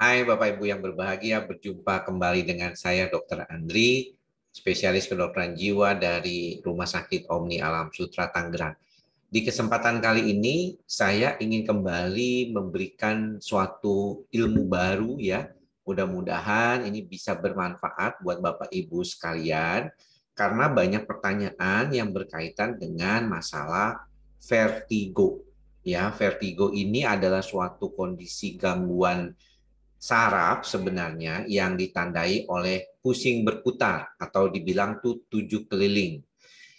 Hai Bapak Ibu yang berbahagia, berjumpa kembali dengan saya Dr. Andri, spesialis kedokteran jiwa dari Rumah Sakit Omni Alam Sutra Tangerang. Di kesempatan kali ini saya ingin kembali memberikan suatu ilmu baru ya. Mudah-mudahan ini bisa bermanfaat buat Bapak Ibu sekalian karena banyak pertanyaan yang berkaitan dengan masalah vertigo. Ya, vertigo ini adalah suatu kondisi gangguan saraf sebenarnya yang ditandai oleh pusing berputar atau dibilang tuh tujuh keliling.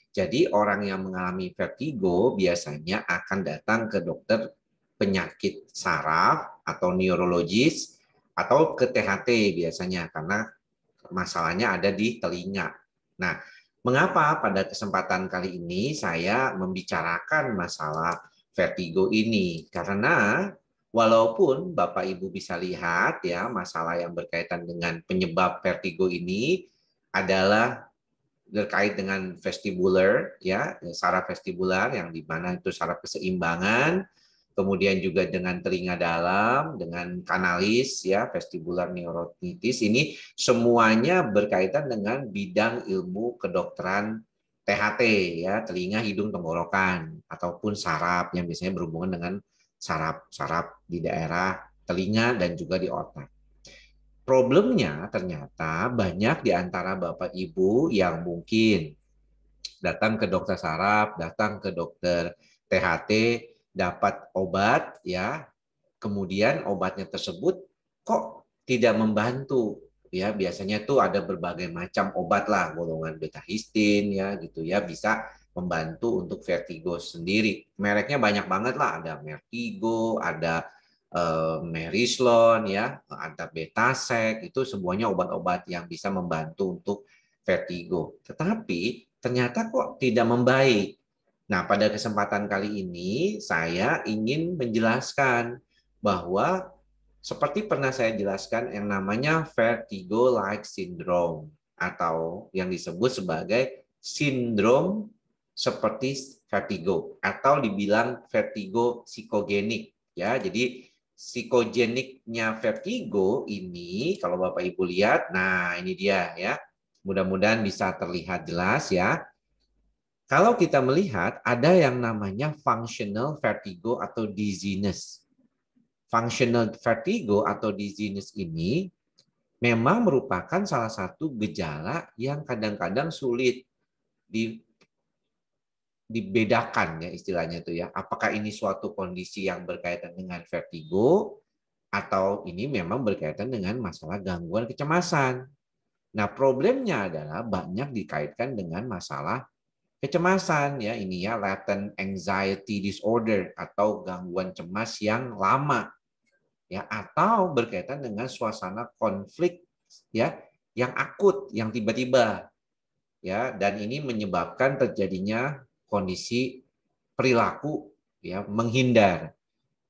Jadi orang yang mengalami vertigo biasanya akan datang ke dokter penyakit saraf atau neurologis atau ke THT biasanya karena masalahnya ada di telinga. Nah, mengapa pada kesempatan kali ini saya membicarakan masalah vertigo ini? Karena walaupun Bapak Ibu bisa lihat ya, masalah yang berkaitan dengan penyebab vertigo ini adalah terkait dengan vestibular ya, saraf vestibular yang di mana itu saraf keseimbangan, kemudian juga dengan telinga dalam, dengan kanalis ya, vestibular neurotinitis, ini semuanya berkaitan dengan bidang ilmu kedokteran THT ya, telinga, hidung, tenggorokan ataupun saraf yang biasanya berhubungan dengan saraf-saraf di daerah telinga dan juga di otak. Problemnya ternyata banyak di antara Bapak Ibu yang mungkin datang ke dokter saraf, datang ke dokter THT, dapat obat ya, kemudian obatnya tersebut kok tidak membantu ya. Biasanya tuh ada berbagai macam obat lah, golongan beta histin ya gitu ya, bisa membantu untuk vertigo sendiri. Mereknya banyak banget lah, ada Vertigo, ada Merislon ya, ada Betasec, itu semuanya obat-obat yang bisa membantu untuk vertigo. Tetapi ternyata kok tidak membaik. Nah, pada kesempatan kali ini saya ingin menjelaskan bahwa seperti pernah saya jelaskan yang namanya vertigo-like syndrome atau yang disebut sebagai sindrom seperti vertigo atau dibilang vertigo psikogenik ya. Jadi psikogeniknya vertigo ini kalau Bapak Ibu lihat, nah ini dia ya. Mudah-mudahan bisa terlihat jelas ya. Kalau kita melihat ada yang namanya functional vertigo atau dizziness. Functional vertigo atau dizziness ini memang merupakan salah satu gejala yang kadang-kadang sulit dibedakan ya istilahnya itu ya. Apakah ini suatu kondisi yang berkaitan dengan vertigo atau ini memang berkaitan dengan masalah gangguan kecemasan. Nah, problemnya adalah banyak dikaitkan dengan masalah kecemasan ya, ini ya latent anxiety disorder atau gangguan cemas yang lama ya, atau berkaitan dengan suasana konflik ya yang akut yang tiba-tiba ya, dan ini menyebabkan terjadinya kondisi perilaku ya menghindar.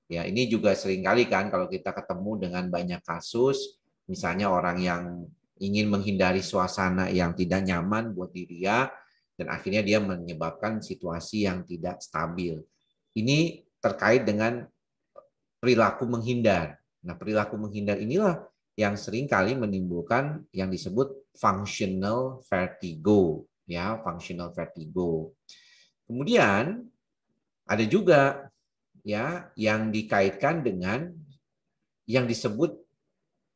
Ya, ini juga seringkali kan kalau kita ketemu dengan banyak kasus, misalnya orang yang ingin menghindari suasana yang tidak nyaman buat dirinya, dan akhirnya dia menyebabkan situasi yang tidak stabil. Ini terkait dengan perilaku menghindar. Nah, perilaku menghindar inilah yang seringkali menimbulkan yang disebut functional vertigo, ya, functional vertigo. Kemudian ada juga ya yang dikaitkan dengan yang disebut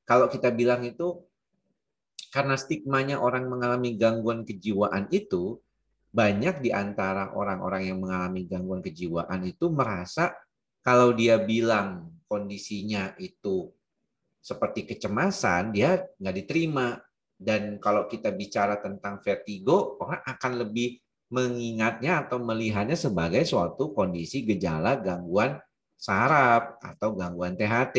kalau kita bilang itu karena stigmanya orang mengalami gangguan kejiwaan itu banyak di antara orang-orang yang mengalami gangguan kejiwaan itu merasa kalau dia bilang kondisinya itu seperti kecemasan dia nggak diterima, dan kalau kita bicara tentang vertigo orang akan lebih mengingatnya atau melihatnya sebagai suatu kondisi gejala gangguan saraf atau gangguan THT.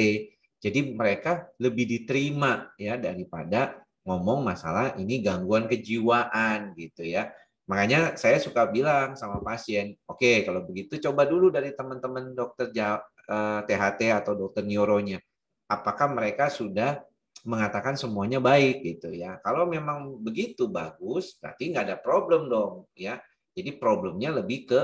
Jadi mereka lebih diterima ya daripada ngomong masalah ini gangguan kejiwaan gitu ya. Makanya saya suka bilang sama pasien, oke, kalau begitu coba dulu dari teman-teman dokter THT atau dokter neuronya. Apakah mereka sudah mengatakan semuanya baik gitu ya. Kalau memang begitu bagus, berarti nggak ada problem dong ya. Jadi problemnya lebih ke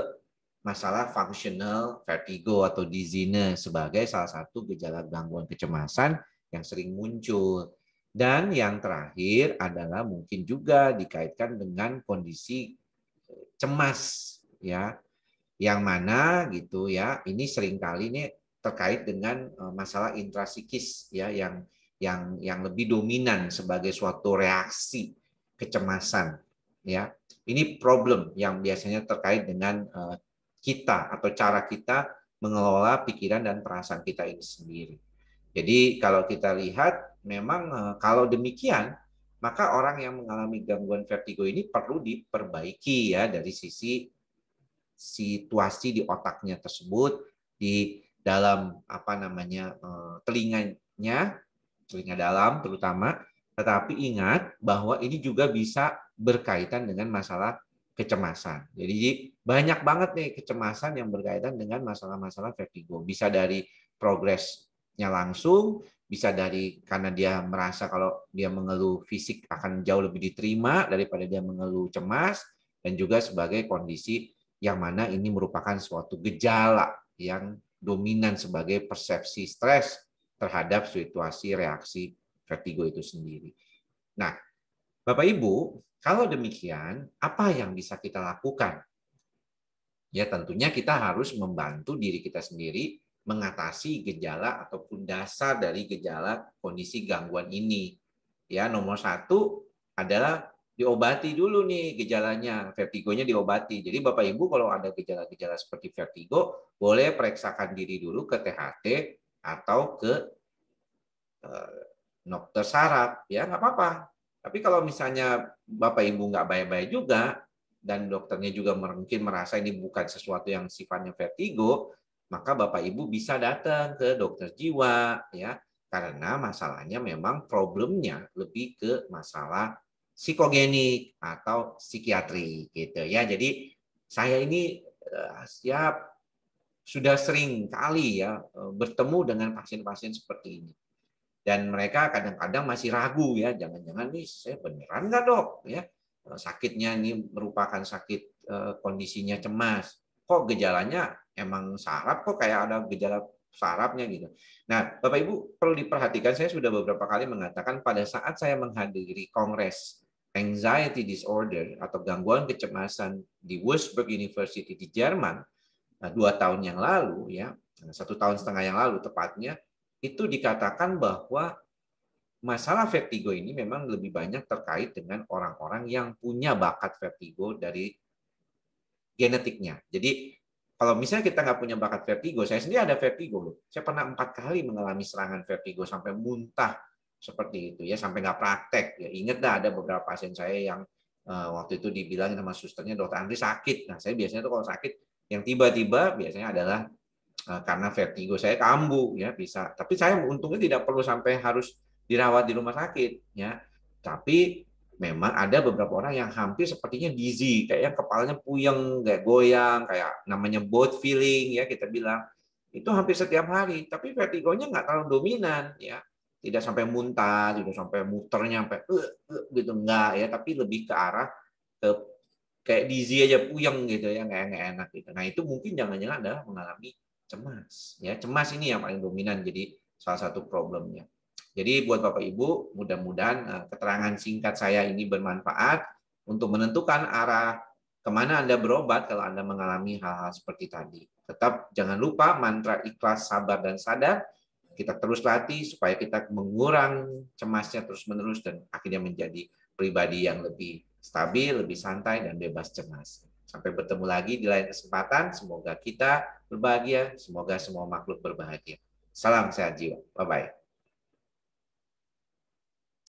masalah functional vertigo atau dizziness sebagai salah satu gejala gangguan kecemasan yang sering muncul. Dan yang terakhir adalah mungkin juga dikaitkan dengan kondisi cemas, ya, yang mana gitu ya, ini seringkali ini terkait dengan masalah intrasikis ya, yang lebih dominan sebagai suatu reaksi kecemasan, ya. Ini problem yang biasanya terkait dengan kita atau cara kita mengelola pikiran dan perasaan kita ini sendiri. Jadi kalau kita lihat memang kalau demikian, maka orang yang mengalami gangguan vertigo ini perlu diperbaiki ya dari sisi situasi di otaknya tersebut, di dalam apa namanya telinganya, telinga dalam terutama. Tetapi ingat bahwa ini juga bisa berkaitan dengan masalah kecemasan. Jadi banyak banget nih kecemasan yang berkaitan dengan masalah-masalah vertigo. Bisa dari progresnya langsung, bisa dari karena dia merasa kalau dia mengeluh fisik akan jauh lebih diterima daripada dia mengeluh cemas, dan juga sebagai kondisi yang mana ini merupakan suatu gejala yang dominan sebagai persepsi stres terhadap situasi reaksi vertigo itu sendiri. Nah, Bapak Ibu, kalau demikian, apa yang bisa kita lakukan? Ya, tentunya kita harus membantu diri kita sendiri mengatasi gejala ataupun dasar dari gejala kondisi gangguan ini. Ya, nomor satu adalah diobati dulu nih gejalanya, vertigonya diobati. Jadi Bapak Ibu kalau ada gejala-gejala seperti vertigo, boleh periksakan diri dulu ke THT atau ke dokter saraf, ya nggak apa-apa. Tapi kalau misalnya Bapak Ibu nggak baik-baik juga, dan dokternya juga mungkin merasa ini bukan sesuatu yang sifatnya vertigo, maka Bapak Ibu bisa datang ke dokter jiwa, ya, karena masalahnya memang problemnya lebih ke masalah psikogenik atau psikiatri, gitu ya. Jadi saya ini ya sudah sering kali ya bertemu dengan pasien-pasien seperti ini. Dan mereka kadang-kadang masih ragu ya, jangan-jangan nih saya beneran nggak dok ya sakitnya ini merupakan sakit kondisinya cemas, kok gejalanya emang saraf, kok kayak ada gejala sarafnya gitu. Nah Bapak Ibu perlu diperhatikan, saya sudah beberapa kali mengatakan pada saat saya menghadiri kongres anxiety disorder atau gangguan kecemasan di Würzburg University di Jerman 2 tahun yang lalu ya, 1,5 tahun yang lalu tepatnya, itu dikatakan bahwa masalah vertigo ini memang lebih banyak terkait dengan orang-orang yang punya bakat vertigo dari genetiknya. Jadi kalau misalnya kita nggak punya bakat vertigo, saya sendiri ada vertigo loh. Saya pernah 4 kali mengalami serangan vertigo sampai muntah seperti itu ya, sampai nggak praktek. Ya inget dah ada beberapa pasien saya yang waktu itu dibilang sama susternya, dokter Andri sakit. Nah saya biasanya tuh kalau sakit yang tiba-tiba biasanya adalah karena vertigo saya kambuh ya bisa. Tapi saya untungnya tidak perlu sampai harus dirawat di rumah sakit ya. Tapi memang ada beberapa orang yang hampir sepertinya dizzy, kayak yang kepalanya puyeng, kayak goyang, kayak namanya boat feeling ya kita bilang. Itu hampir setiap hari, tapi vertigonya nggak terlalu dominan ya. Tidak sampai muntah, tidak sampai muternya sampai gitu enggak ya, tapi lebih ke arah ke kayak dizzy aja puyeng gitu ya, nggak enak gitu. Nah, itu mungkin jangan-jangan adalah mengalami cemas ya. Cemas ini yang paling dominan jadi salah satu problemnya. Jadi buat Bapak Ibu, mudah-mudahan keterangan singkat saya ini bermanfaat untuk menentukan arah kemana Anda berobat kalau Anda mengalami hal-hal seperti tadi. Tetap jangan lupa mantra ikhlas, sabar, dan sadar. Kita terus latih supaya kita mengurang cemasnya terus-menerus dan akhirnya menjadi pribadi yang lebih stabil, lebih santai, dan bebas cemas. Sampai bertemu lagi di lain kesempatan. Semoga kita berbahagia, semoga semua makhluk berbahagia. Salam sehat jiwa. Bye-bye.